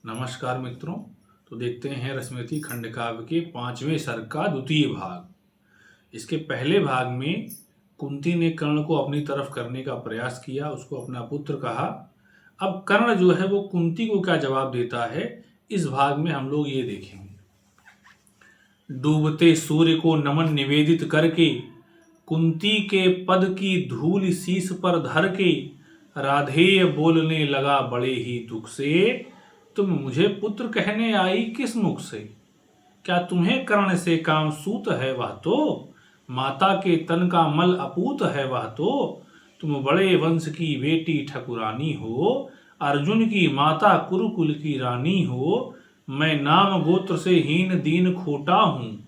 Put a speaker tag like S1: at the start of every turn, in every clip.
S1: नमस्कार मित्रों। तो देखते हैं रश्मिरथी खंड काव्य के 5वें सर्ग का द्वितीय भाग। इसके पहले भाग में कुंती ने कर्ण को अपनी तरफ करने का प्रयास किया, उसको अपना पुत्र कहा। अब कर्ण जो है वो कुंती को क्या जवाब देता है, इस भाग में हम लोग ये देखेंगे। डूबते सूर्य को नमन निवेदित करके, कुंती के पद की धूल शीश पर धर के, राधेय बोलने लगा बड़े ही दुख से, तुम मुझे पुत्र कहने आई किस मुख से। क्या तुम्हें कर्ण से काम सूत है वह तो, माता के तन का मल अपूत है वह तो। तुम बड़े वंश की बेटी ठकुरानी हो, अर्जुन की माता कुरुकुल की रानी हो। मैं नाम गोत्र से हीन दीन खोटा हूँ,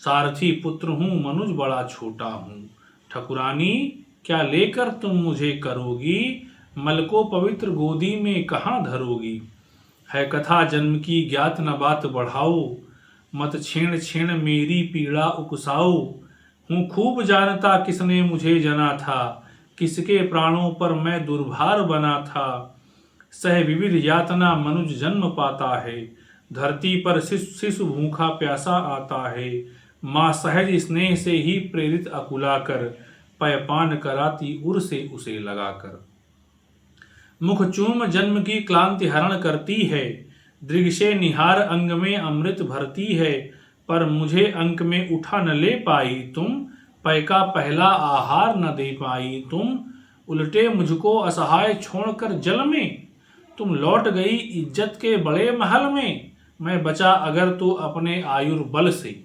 S1: सारथी पुत्र हूँ मनुज बड़ा छोटा हूँ। ठकुरानी क्या लेकर तुम मुझे करोगी, मल को पवित्र गोदी में कहाँ धरोगी। है कथा जन्म की ज्ञात न बात बढ़ाओ, मत छेड़ छेड़ मेरी पीड़ा उकसाओ। हूँ खूब जानता किसने मुझे जना था, किसके प्राणों पर मैं दुर्भार बना था। सह विविध यातना मनुज जन्म पाता है, धरती पर शिशु भूखा प्यासा आता है। माँ सहज स्नेह से ही प्रेरित अकुला कर, पयपान कराती उर से उसे लगाकर। मुख चूम जन्म की क्लांति हरण करती है, दृग से निहार अंग में अमृत भरती है। पर मुझे अंक में उठा न ले पाई तुम, पय का पहला आहार न दे पाई तुम। उल्टे मुझको असहाय छोड़कर जल में, तुम लौट गई इज्जत के बड़े महल में। मैं बचा अगर तो अपने आयुर्बल से,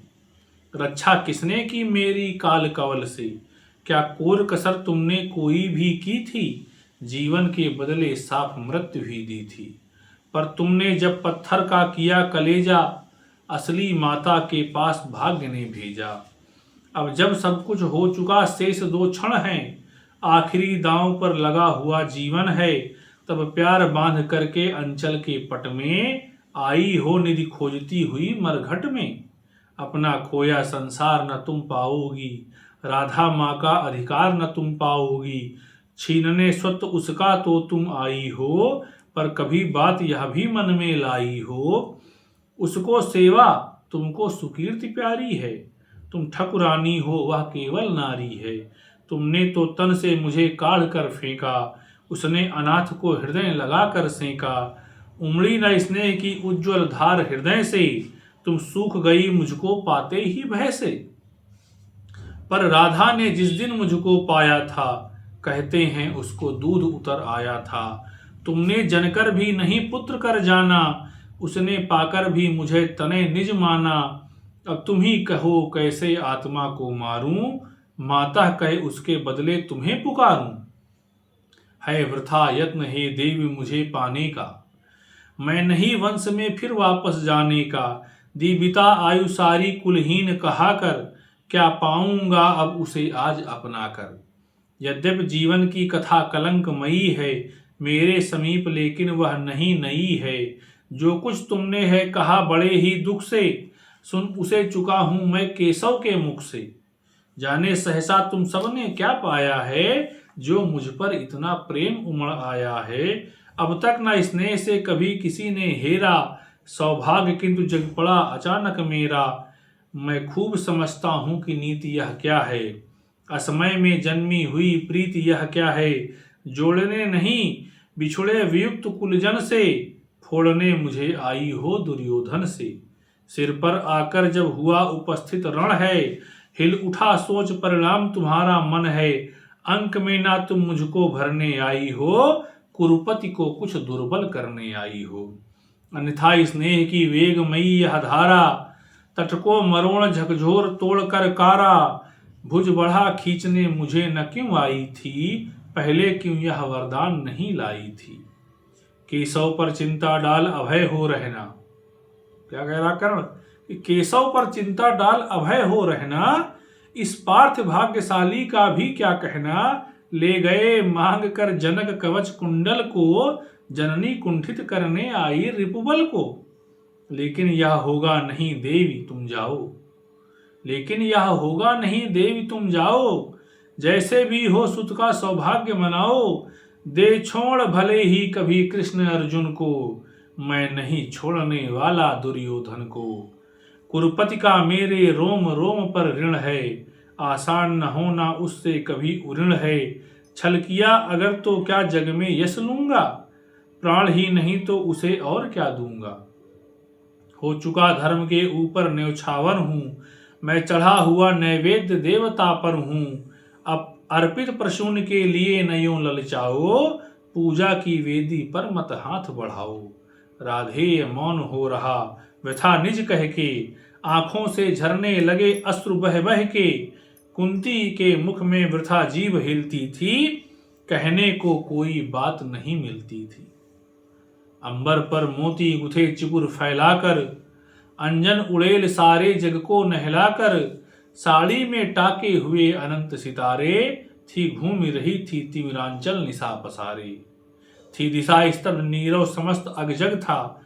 S1: रक्षा किसने की मेरी काल कवल से। क्या कोर कसर तुमने कोई भी की थी, जीवन के बदले साफ मृत्यु ही दी थी। पर तुमने जब पत्थर का किया कलेजा, असली माता के पास भाग्य ने भेजा। अब जब सब कुछ हो चुका शेष दो क्षण हैं, आखिरी दांव पर लगा हुआ जीवन है। तब प्यार बांध करके अंचल के पट में, आई हो निधि खोजती हुई मरघट में। अपना खोया संसार न तुम पाओगी, राधा माँ का अधिकार न तुम पाओगी। छीनने स्वत उसका तो तुम आई हो, पर कभी बात यह भी मन में लाई हो। उसको सेवा तुमको सुकीर्ति प्यारी है, तुम ठकुरानी हो वह केवल नारी है। तुमने तो तन से मुझे काढ़ कर फेंका, उसने अनाथ को हृदय लगा कर सेंका। उमड़ी न स्नेह की उज्ज्वल धार हृदय से, तुम सूख गई मुझको पाते ही भय से। पर राधा ने जिस दिन मुझको पाया था, कहते हैं उसको दूध उतर आया था। तुमने जनकर भी नहीं पुत्र कर जाना, उसने पाकर भी मुझे तने निज माना। अब तुम ही कहो कैसे आत्मा को मारूं, माता कहे उसके बदले तुम्हें पुकारूं। है वृथा यत्न हे देवी मुझे पाने का, मैं नहीं वंश में फिर वापस जाने का। दीविता आयु सारी कुलहीन कहा कर, क्या पाऊंगा अब उसे आज अपना कर। यद्यपि जीवन की कथा कलंकमयी है, मेरे समीप लेकिन वह नहीं नई है। जो कुछ तुमने है कहा बड़े ही दुख से, सुन उसे चुका हूं मैं केशव के मुख से। जाने सहसा तुम सबने क्या पाया है, जो मुझ पर इतना प्रेम उमड़ आया है। अब तक न स्नेह से कभी किसी ने हेरा, सौभाग्य किंतु जग पड़ा अचानक मेरा। मैं खूब समझता हूं कि नीति यह क्या है, असमय में जन्मी हुई प्रीति यह क्या है। जोड़ने नहीं बिछुड़े वियुक्त कुलजन से, फोड़ने मुझे आई हो दुर्योधन से। सिर पर आकर जब हुआ उपस्थित रण है, हिल उठा सोच परिणाम तुम्हारा मन है। अंक में ना तुम मुझको भरने आई हो, कुरुपति को कुछ दुर्बल करने आई हो। अन्यथा स्नेह की वेगमयी यह धारा, तट को मरोड़ झकझोर तोड़ कर कारा। भुज बढ़ा खींचने मुझे न क्यों आई थी, पहले क्यों यह वरदान नहीं लाई थी। केशव पर चिंता डाल अभय हो रहना, क्या कह रहा कर्ण कि केशव पर चिंता डाल अभय हो रहना। इस पार्थ भाग्यशाली का भी क्या कहना, ले गए मांग कर जनक कवच कुंडल को, जननी कुंठित करने आई रिपुबल को। लेकिन यह होगा नहीं देवी तुम जाओ, लेकिन यह होगा नहीं देवी तुम जाओ। जैसे भी हो सुत का सौभाग्य मनाओ, दे छोड़ भले ही कभी कृष्ण अर्जुन को। मैं नहीं छोड़ने वाला दुर्योधन को। कुरुपति का मेरे रोम रोम पर ऋण है, आसान न होना उससे कभी उऋण है। छल किया अगर तो क्या जग में यश लूंगा, प्राण ही नहीं तो उसे और क्या दूंगा। हो चुका धर्म के ऊपर न्यौछावर हूं, मैं चढ़ा हुआ नैवेद्य देवता पर हूं। अब अर्पित प्रसून के लिए न यूं ललचाओ, पूजा की वेदी पर मत हाथ बढ़ाओ। राधेय मौन हो रहा व्यथा निज कह के, आंखों से झरने लगे अश्रु बह बह के। कुंती के मुख में वृथा जीभ हिलती थी, कहने को कोई बात नहीं मिलती थी। अंबर पर मोती गुथे चिबुर फैलाकर, अंजन उड़ेल सारे जग को नहलाकर। साड़ी में टाके हुए अनंत सितारे, थी घूम रही थी तिमिरांचल निशा पसारे। थी दिशा स्तब्ध नीरव समस्त अगजग था,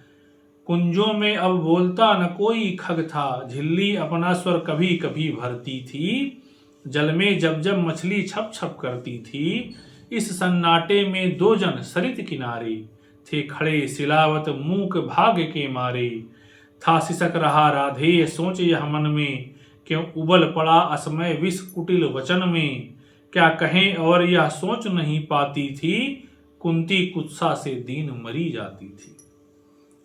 S1: कुंजों में अब बोलता न कोई खग था। झिल्ली अपना स्वर कभी कभी भरती थी, जल में जब जब मछली छप छप करती थी। इस सन्नाटे में दो जन सरित किनारे, थे खड़े सिलावत मूक भाग्य के मारे। था सिसक रहा राधेय सोच यह मन में, क्यों उबल पड़ा असमय विष कुटिल वचन में। क्या कहें और यह सोच नहीं पाती थी, कुंती कुत्सा से दीन मरी जाती थी।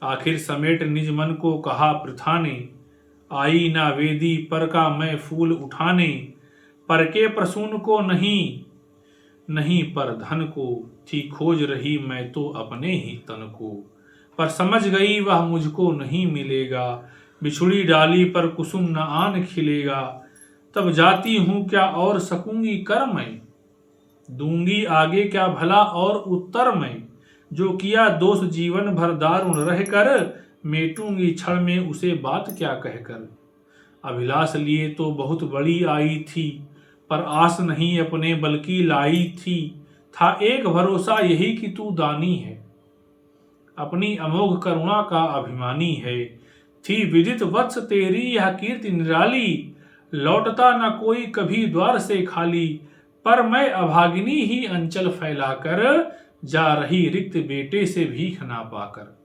S1: आखिर समेट निज मन को कहा पृथा ने, आई ना वेदी पर का मैं फूल उठाने। पर के प्रसून को नहीं, नहीं पर धन को, थी खोज रही मैं तो अपने ही तन को। पर समझ गई वह मुझको नहीं मिलेगा, बिछुड़ी डाली पर कुसुम न आन खिलेगा। तब जाती हूँ क्या और सकूंगी कर मैं, दूंगी आगे क्या भला और उत्तर मैं। जो किया दोष जीवन भर दारुण रह कर, मेटूंगी क्षण में उसे बात क्या कहकर। अभिलाष लिए तो बहुत बड़ी आई थी, पर आस नहीं अपने बल्कि लाई थी। था एक भरोसा यही कि तू दानी है, अपनी अमोघ करुणा का अभिमानी है। थी विदित वत्स तेरी यह कीर्ति निराली, लौटता न कोई कभी द्वार से खाली। पर मैं अभागिनी ही अंचल फैलाकर, जा रही रिक्त बेटे से भीख ना पाकर।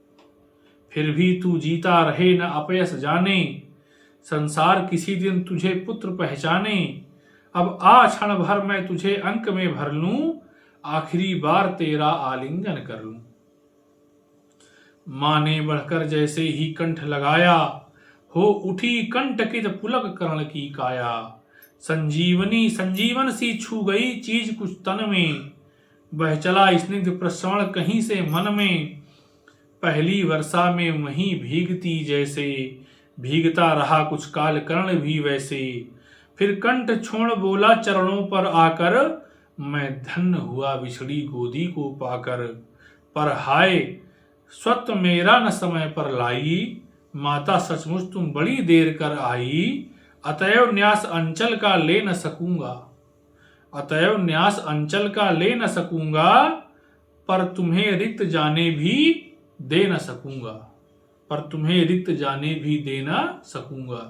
S1: फिर भी तू जीता रहे न अपयस जाने, संसार किसी दिन तुझे पुत्र पहचाने। अब आ क्षण भर मैं तुझे अंक में भर लूं, आखिरी बार तेरा आलिंगन कर लूं। मां ने बढ़कर जैसे ही कंठ लगाया, हो उठी कंटकित पुलक कर्ण की काया। संजीवनी संजीवन सी छू गई चीज कुछ तन में, बह चला स्निग्ध प्रश्रवण कहीं से मन में। पहली वर्षा में वहीं भीगती जैसे, भीगता रहा कुछ काल कर्ण भी वैसे। फिर कंठ छोड़ बोला चरणों पर आकर, मैं धन्य हुआ बिछड़ी गोदी को पाकर। पर हाय स्वत मेरा न समय पर लाई, माता सचमुच तुम बड़ी देर कर आई। अतएव न्यास अंचल का ले न सकूंगा, अतएव न्यास अंचल का ले न सकूंगा। पर तुम्हें रिक्त जाने भी दे न सकूंगा, पर तुम्हें रिक्त जाने भी दे न सकूंगा।